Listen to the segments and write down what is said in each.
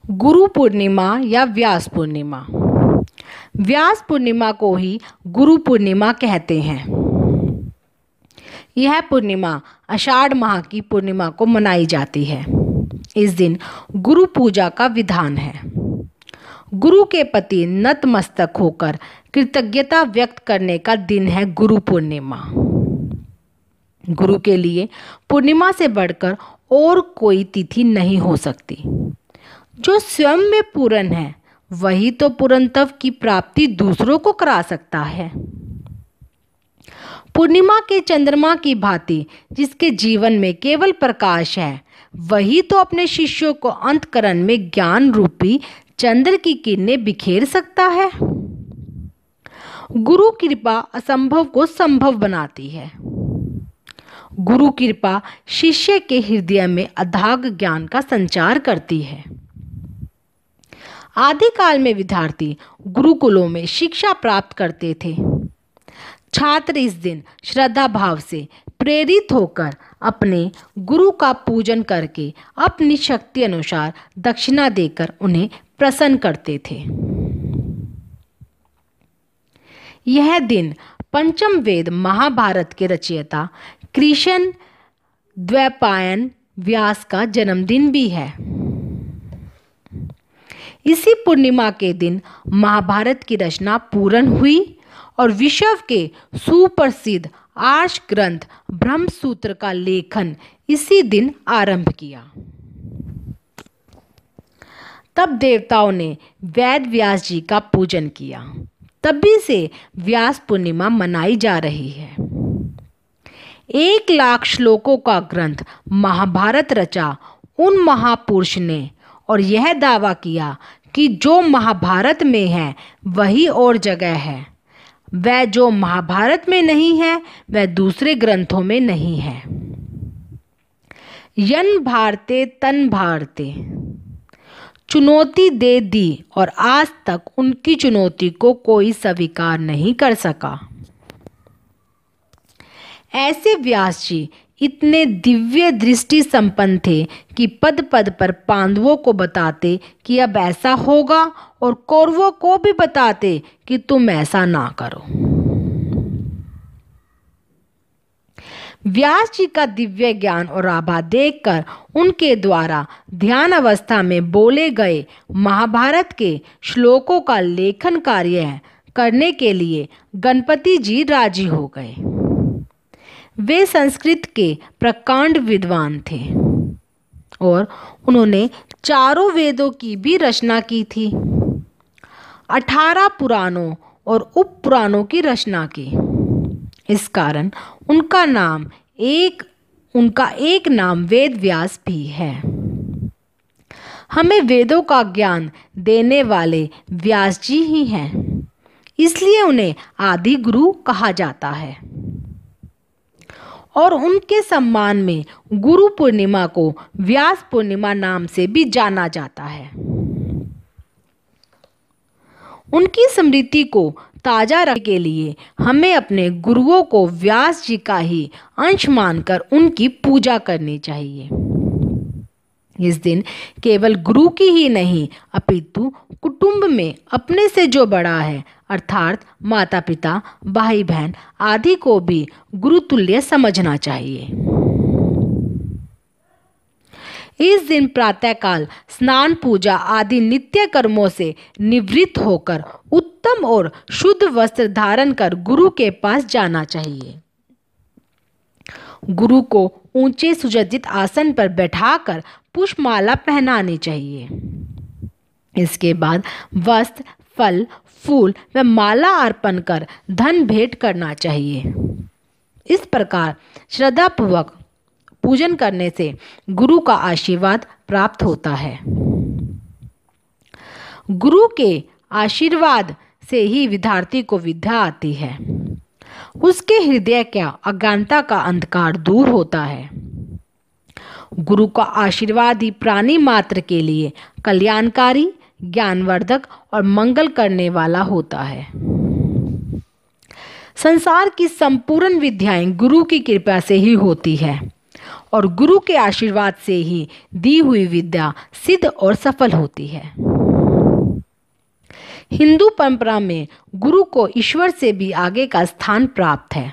गुरु पूर्णिमा या व्यास पूर्णिमा। व्यास पूर्णिमा को ही गुरु पूर्णिमा कहते हैं। यह पूर्णिमा आषाढ़ माह की पूर्णिमा को मनाई जाती है। इस दिन गुरु पूजा का विधान है। गुरु के प्रति नतमस्तक होकर कृतज्ञता व्यक्त करने का दिन है गुरु पूर्णिमा। गुरु के लिए पूर्णिमा से बढ़कर और कोई तिथि नहीं हो सकती। जो स्वयं में पूर्ण है वही तो पूर्णत्व की प्राप्ति दूसरों को करा सकता है। पूर्णिमा के चंद्रमा की भांति जिसके जीवन में केवल प्रकाश है, वही तो अपने शिष्यों को अंतःकरण में ज्ञान रूपी चंद्र की किरणें बिखेर सकता है। गुरु कृपा असंभव को संभव बनाती है। गुरु कृपा शिष्य के हृदय में अथाग ज्ञान का संचार करती है। आदिकाल में विद्यार्थी गुरुकुलों में शिक्षा प्राप्त करते थे। छात्र इस दिन श्रद्धा भाव से प्रेरित होकर अपने गुरु का पूजन करके अपनी शक्ति अनुसार दक्षिणा देकर उन्हें प्रसन्न करते थे। यह दिन पंचम वेद महाभारत के रचयिता कृष्ण द्वैपायन व्यास का जन्मदिन भी है। इसी पूर्णिमा के दिन महाभारत की रचना पूर्ण हुई और विश्व के सुप्रसिद्ध आर्ष ग्रंथ ब्रह्मसूत्र का लेखन इसी दिन आरंभ किया। तब देवताओं ने वेद व्यास जी का पूजन किया। तभी से व्यास पूर्णिमा मनाई जा रही है। 1,00,000 श्लोकों का ग्रंथ महाभारत रचा उन महापुरुष ने और यह दावा किया कि जो महाभारत में है वही और जगह है, वह जो महाभारत में नहीं है वह दूसरे ग्रंथों में नहीं है। यन भारते तन भारते चुनौती दे दी और आज तक उनकी चुनौती को कोई स्वीकार नहीं कर सका। ऐसे व्यास जी इतने दिव्य दृष्टि संपन्न थे कि पद पद पर पांडवों को बताते कि अब ऐसा होगा और कौरवों को भी बताते कि तुम ऐसा ना करो। व्यास जी का दिव्य ज्ञान और आभा देखकर उनके द्वारा ध्यान अवस्था में बोले गए महाभारत के श्लोकों का लेखन कार्य करने के लिए गणपति जी राजी हो गए। वे संस्कृत के प्रकांड विद्वान थे और उन्होंने चारों वेदों की भी रचना की थी। 18 पुराणों और उप पुराणों की रचना की। इस कारण उनका एक नाम वेद व्यास भी है। हमें वेदों का ज्ञान देने वाले व्यास जी ही हैं, इसलिए उन्हें आदि गुरु कहा जाता है और उनके सम्मान में गुरु पूर्णिमा को व्यास पूर्णिमा नाम से भी जाना जाता है। उनकी स्मृति को ताजा रखने के लिए हमें अपने गुरुओं को व्यास जी का ही अंश मानकर उनकी पूजा करनी चाहिए। इस दिन केवल गुरु की ही नहीं अपितु कुटुंब में अपने से जो बड़ा है अर्थात माता पिता भाई बहन आदि को भी गुरुतुल्य समझना चाहिए। इस दिन प्रातःकाल स्नान पूजा आदि नित्य कर्मों से निवृत्त होकर उत्तम और शुद्ध वस्त्र धारण कर गुरु के पास जाना चाहिए। गुरु को ऊंचे सुसज्जित आसन पर बैठाकर पुष्पमाला पहनानी चाहिए। इसके बाद वस्त्र फल फूल व माला अर्पण कर धन भेंट करना चाहिए। इस प्रकार श्रद्धापूर्वक पूजन करने से गुरु का आशीर्वाद प्राप्त होता है। गुरु के आशीर्वाद से ही विद्यार्थी को विद्या आती है। उसके हृदय का अज्ञानता का अंधकार दूर होता है। गुरु का आशीर्वाद ही प्राणी मात्र के लिए कल्याणकारी ज्ञानवर्धक और मंगल करने वाला होता है। संसार की संपूर्ण विद्याएं गुरु की कृपा से ही होती है और गुरु के आशीर्वाद से ही दी हुई विद्या सिद्ध और सफल होती है। हिंदू परंपरा में गुरु को ईश्वर से भी आगे का स्थान प्राप्त है।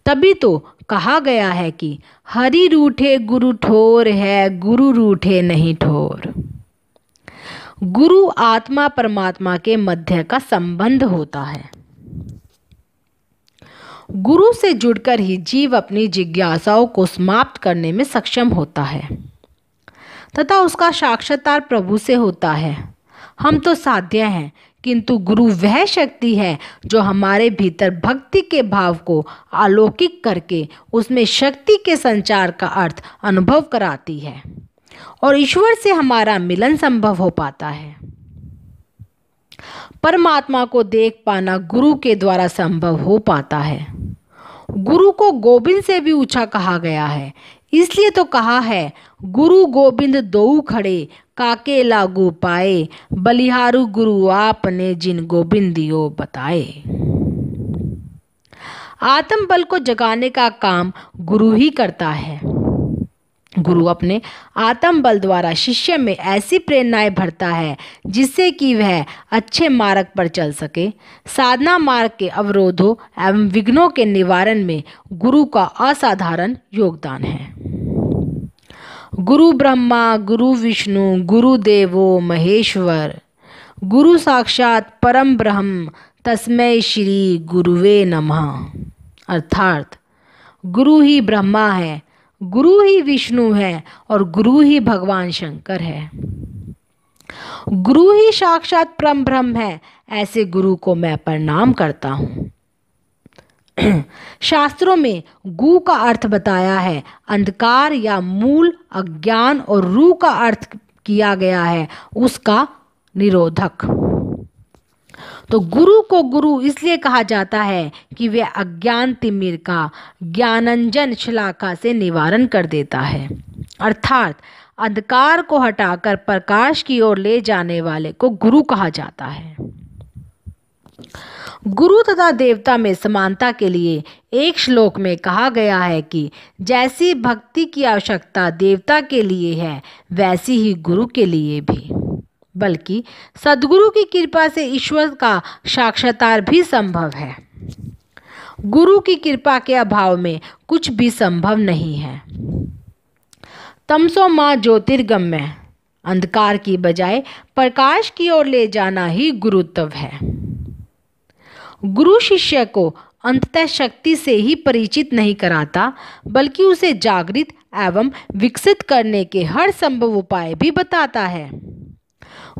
तभी तो कहा गया है कि हरि रूठे गुरु ठोर है, गुरु रूठे नहीं ठोर। गुरु आत्मा परमात्मा के मध्य का संबंध होता है। गुरु से जुड़कर ही जीव अपनी जिज्ञासाओं को समाप्त करने में सक्षम होता है तथा उसका साक्षात्कार प्रभु से होता है। हम तो साध्य हैं, किंतु गुरु वह शक्ति है जो हमारे भीतर भक्ति के भाव को अलौकिक करके उसमें शक्ति के संचार का अर्थ अनुभव कराती है और ईश्वर से हमारा मिलन संभव हो पाता है। परमात्मा को देख पाना गुरु के द्वारा संभव हो पाता है। गुरु को गोविंद से भी ऊंचा कहा गया है। इसलिए तो कहा है, गुरु गोविंद दोऊ खड़े, काके लागू पाए, बलिहारू गुरु आपने जिन गोविंद दियो बताए। आत्म बल को जगाने का काम गुरु ही करता है। गुरु अपने आत्म बल द्वारा शिष्य में ऐसी प्रेरणाएं भरता है जिससे कि वह अच्छे मार्ग पर चल सके। साधना मार्ग के अवरोधों एवं विघ्नों के निवारण में गुरु का असाधारण योगदान है। गुरु ब्रह्मा गुरु विष्णु गुरु देवो महेश्वर, गुरु साक्षात परम ब्रह्म तस्मै श्री गुरुवे नमः। अर्थात गुरु ही ब्रह्मा है, गुरु ही विष्णु है और गुरु ही भगवान शंकर है। गुरु ही साक्षात परम ब्रह्म है। ऐसे गुरु को मैं प्रणाम करता हूँ। शास्त्रों में गु का अर्थ बताया है अंधकार या मूल अज्ञान और रू का अर्थ किया गया है उसका निरोधक। तो गुरु को गुरु इसलिए कहा जाता है कि वे अज्ञान तिमिर का ज्ञानंजन शलाका से निवारण कर देता है। अर्थात अंधकार को हटाकर प्रकाश की ओर ले जाने वाले को गुरु कहा जाता है। गुरु तथा देवता में समानता के लिए एक श्लोक में कहा गया है कि जैसी भक्ति की आवश्यकता देवता के लिए है वैसी ही गुरु के लिए भी, बल्कि सद्गुरु की कृपा से ईश्वर का साक्षात्कार भी संभव है। गुरु की कृपा के अभाव में कुछ भी संभव नहीं है। तमसो मां ज्योतिर्गम्य, अंधकार की बजाय प्रकाश की ओर ले जाना ही गुरुत्व है। गुरु शिष्य को अंततः शक्ति से ही परिचित नहीं कराता, बल्कि उसे जागृत एवं विकसित करने के हर संभव उपाय भी बताता है।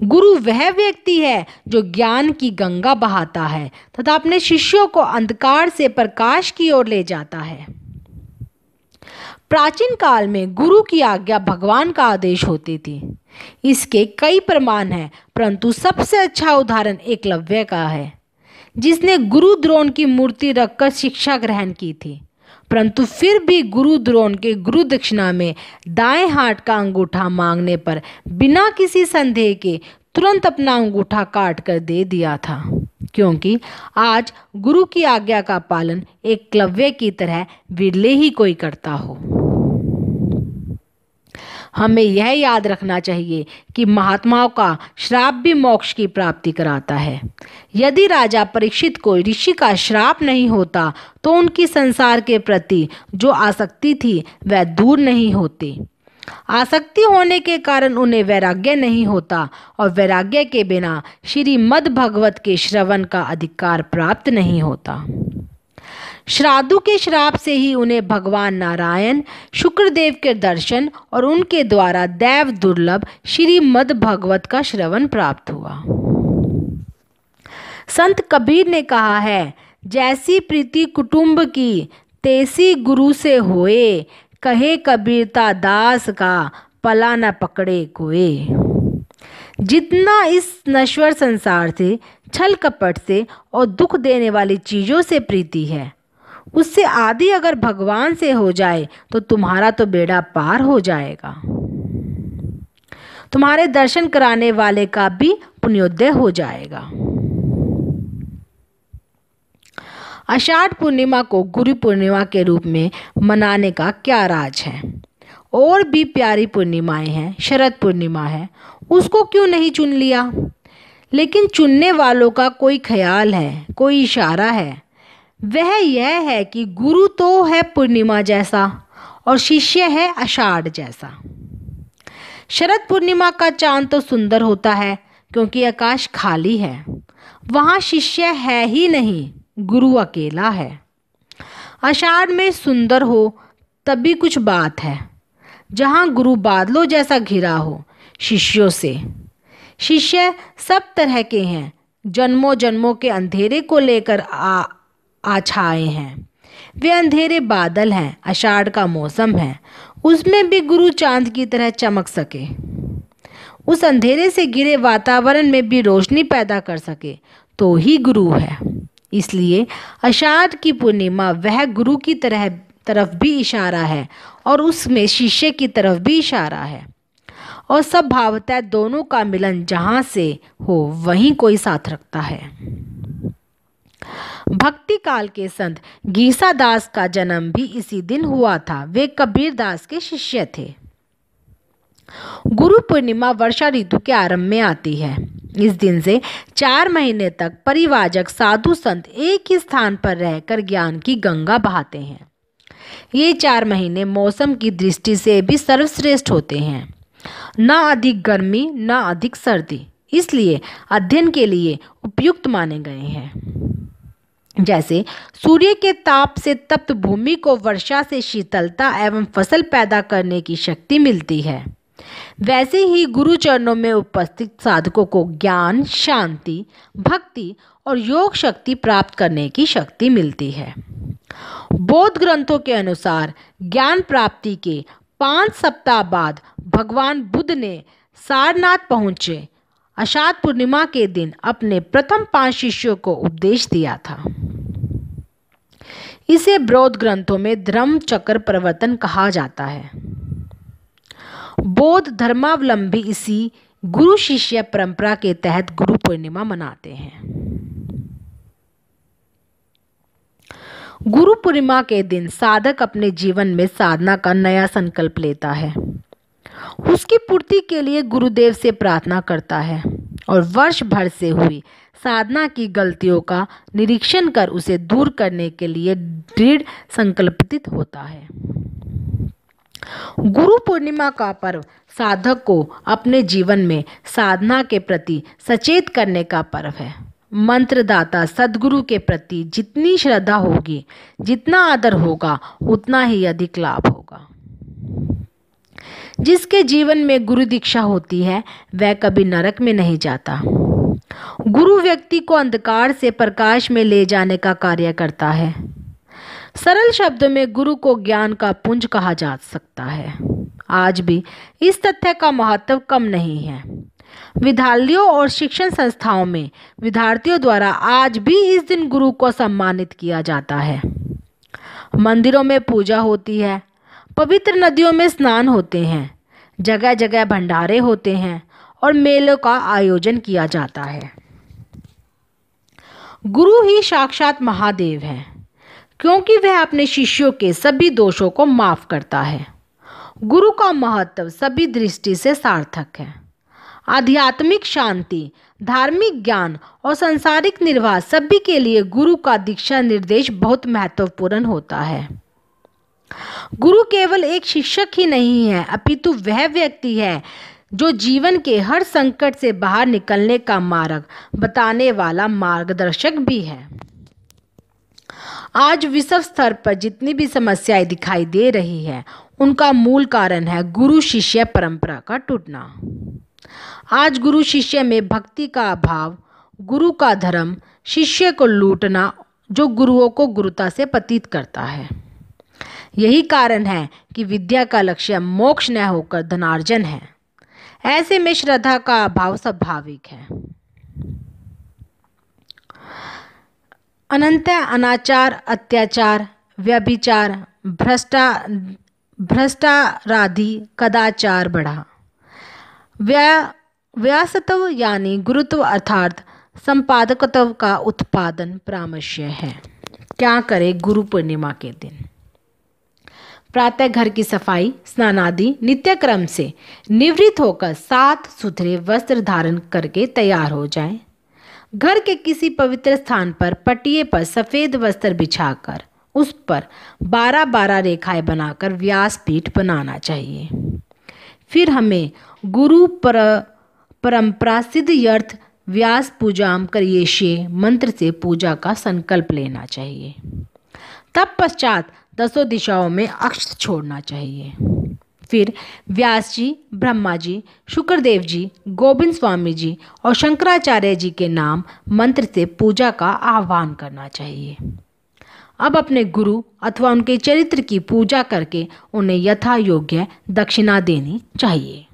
गुरु वह व्यक्ति है जो ज्ञान की गंगा बहाता है तथा अपने शिष्यों को अंधकार से प्रकाश की ओर ले जाता है। प्राचीन काल में गुरु की आज्ञा भगवान का आदेश होती थी। इसके कई प्रमाण हैं, परंतु सबसे अच्छा उदाहरण एकलव्य का है, जिसने गुरु द्रोण की मूर्ति रखकर शिक्षा ग्रहण की थी, परंतु फिर भी गुरु द्रोण के गुरु दक्षिणा में दाएं हाथ का अंगूठा मांगने पर बिना किसी संदेह के तुरंत अपना अंगूठा काट कर दे दिया था, क्योंकि आज गुरु की आज्ञा का पालन एकलव्य की तरह विरले ही कोई करता हो। हमें यह याद रखना चाहिए कि महात्माओं का श्राप भी मोक्ष की प्राप्ति कराता है। यदि राजा परीक्षित को ऋषि का श्राप नहीं होता तो उनकी संसार के प्रति जो आसक्ति थी वह दूर नहीं होती। आसक्ति होने के कारण उन्हें वैराग्य नहीं होता और वैराग्य के बिना श्रीमद् भगवत के श्रवण का अधिकार प्राप्त नहीं होता। श्राद्धु के श्राप से ही उन्हें भगवान नारायण शुक्रदेव के दर्शन और उनके द्वारा दैव दुर्लभ श्रीमद् भगवत का श्रवण प्राप्त हुआ। संत कबीर ने कहा है, जैसी प्रीति कुटुंब की तैसी गुरु से होए, कहे कबीरता दास का पला न पकड़े कोए। जितना इस नश्वर संसार से, छल कपट से और दुख देने वाली चीजों से प्रीति है, उससे आदि अगर भगवान से हो जाए तो तुम्हारा तो बेड़ा पार हो जाएगा। तुम्हारे दर्शन कराने वाले का भी पुण्योदय हो जाएगा। आषाढ़ पूर्णिमा को गुरु पूर्णिमा के रूप में मनाने का क्या राज है? और भी प्यारी पूर्णिमाएं हैं, शरद पूर्णिमा है, उसको क्यों नहीं चुन लिया? लेकिन चुनने वालों का कोई ख्याल है, कोई इशारा है। वह यह है कि गुरु तो है पूर्णिमा जैसा और शिष्य है आषाढ़ जैसा। शरद पूर्णिमा का चांद तो सुंदर होता है क्योंकि आकाश खाली है, वहाँ शिष्य है ही नहीं, गुरु अकेला है। आषाढ़ में सुंदर हो तभी कुछ बात है, जहाँ गुरु बादलों जैसा घिरा हो शिष्यों से। शिष्य सब तरह के हैं, जन्मों जन्मों के अंधेरे को लेकर आ छाए हैं। वे अंधेरे बादल हैं, आषाढ़ का मौसम है, उसमें भी गुरु चांद की तरह चमक सके, उस अंधेरे से घिरे वातावरण में भी रोशनी पैदा कर सके तो ही गुरु है। इसलिए आषाढ़ की पूर्णिमा वह गुरु की तरफ भी इशारा है और उसमें शिष्य की तरफ भी इशारा है, और सब भावतः दोनों का मिलन जहाँ से हो वहीं कोई साथ रखता है। भक्ति काल के संत गीसा दास का जन्म भी इसी दिन हुआ था। वे कबीर दास के शिष्य थे। गुरु पूर्णिमा वर्षा ऋतु के आरंभ में आती है। इस दिन से 4 महीने तक परिवाजक साधु संत एक ही स्थान पर रहकर ज्ञान की गंगा बहाते हैं। ये 4 महीने मौसम की दृष्टि से भी सर्वश्रेष्ठ होते हैं, ना अधिक गर्मी ना अधिक सर्दी, इसलिए अध्ययन के लिए उपयुक्त माने गए हैं। जैसे सूर्य के ताप से तप्त भूमि को वर्षा से शीतलता एवं फसल पैदा करने की शक्ति मिलती है, वैसे ही गुरु चरणों में उपस्थित साधकों को ज्ञान, शांति, भक्ति और योग शक्ति प्राप्त करने की शक्ति मिलती है। बौद्ध ग्रंथों के अनुसार ज्ञान प्राप्ति के 5 सप्ताह बाद भगवान बुद्ध ने सारनाथ पहुँचे आषाढ़ पूर्णिमा के दिन अपने प्रथम 5 शिष्यों को उपदेश दिया था। इसे बौद्ध ग्रंथों में धर्म चक्र प्रवर्तन कहा जाता है। बौद्ध धर्मावलंबी इसी गुरु शिष्य परंपरा के तहत गुरु पूर्णिमा मनाते हैं। गुरु पूर्णिमा के दिन साधक अपने जीवन में साधना का नया संकल्प लेता है, उसकी पूर्ति के लिए गुरुदेव से प्रार्थना करता है और वर्ष भर से हुई साधना की गलतियों का निरीक्षण कर उसे दूर करने के लिए दृढ़ संकल्पित होता है। गुरु पूर्णिमा का पर्व साधक को अपने जीवन में साधना के प्रति सचेत करने का पर्व है। मंत्रदाता सद्गुरु के प्रति जितनी श्रद्धा होगी, जितना आदर होगा, उतना ही अधिक लाभ होगा। जिसके जीवन में गुरु दीक्षा होती है वह कभी नरक में नहीं जाता। गुरु व्यक्ति को अंधकार से प्रकाश में ले जाने का कार्य करता है। सरल शब्दों में गुरु को ज्ञान का पुंज कहा जा सकता है। आज भी इस तथ्य का महत्व कम नहीं है। विद्यालयों और शिक्षण संस्थाओं में विद्यार्थियों द्वारा आज भी इस दिन गुरु को सम्मानित किया जाता है। मंदिरों में पूजा होती है, पवित्र नदियों में स्नान होते हैं, जगह जगह भंडारे होते हैं और मेलों का आयोजन किया जाता है। गुरु ही साक्षात महादेव है, क्योंकि वह अपने शिष्यों के सभी दोषों को माफ करता है। गुरु का महत्व सभी दृष्टि से सार्थक है। आध्यात्मिक शांति, धार्मिक ज्ञान और सांसारिक निर्वाह सभी के लिए गुरु का दीक्षा निर्देश बहुत महत्वपूर्ण होता है। गुरु केवल एक शिक्षक ही नहीं है, अपितु वह व्यक्ति है जो जीवन के हर संकट से बाहर निकलने का मार्ग बताने वाला मार्गदर्शक भी है। आज विश्व स्तर पर जितनी भी समस्याएं दिखाई दे रही है, उनका मूल कारण है गुरु शिष्य परंपरा का टूटना। आज गुरु शिष्य में भक्ति का अभाव, गुरु का धर्म, शिष्य को लूटना जो गुरुओं को गुरुता से पतित करता है। यही कारण है कि विद्या का लक्ष्य मोक्ष न होकर धनार्जन है। ऐसे में श्रद्धा का अभाव स्वाभाविक है। अनंतः अनाचार, अत्याचार, व्यभिचार, भ्रष्टाराधि, कदाचार बढ़ा। व्यासत्व यानी गुरुत्व अर्थात संपादकत्व का उत्पादन परामर्श है। क्या करें गुरु पूर्णिमा के दिन? प्रातः घर की सफाई, स्नान आदि नित्य क्रम से निवृत्त होकर साफ सुथरे वस्त्र धारण करके तैयार हो जाएं। घर के किसी पवित्र स्थान पर पटिए पर सफेद वस्त्र बिछाकर उस पर 12-12 रेखाएं बनाकर व्यासपीठ बनाना चाहिए। फिर हमें गुरु परंपरा सिद्ध यर्थ व्यास पूजाम करियेशे मंत्र से पूजा का संकल्प लेना चाहिए। तत्पश्चात 10 दिशाओं में अक्ष छोड़ना चाहिए। फिर व्यास जी, ब्रह्मा जी, शुक्रदेव जी, गोविंद स्वामी जी और शंकराचार्य जी के नाम मंत्र से पूजा का आह्वान करना चाहिए। अब अपने गुरु अथवा उनके चरित्र की पूजा करके उन्हें यथा योग्य दक्षिणा देनी चाहिए।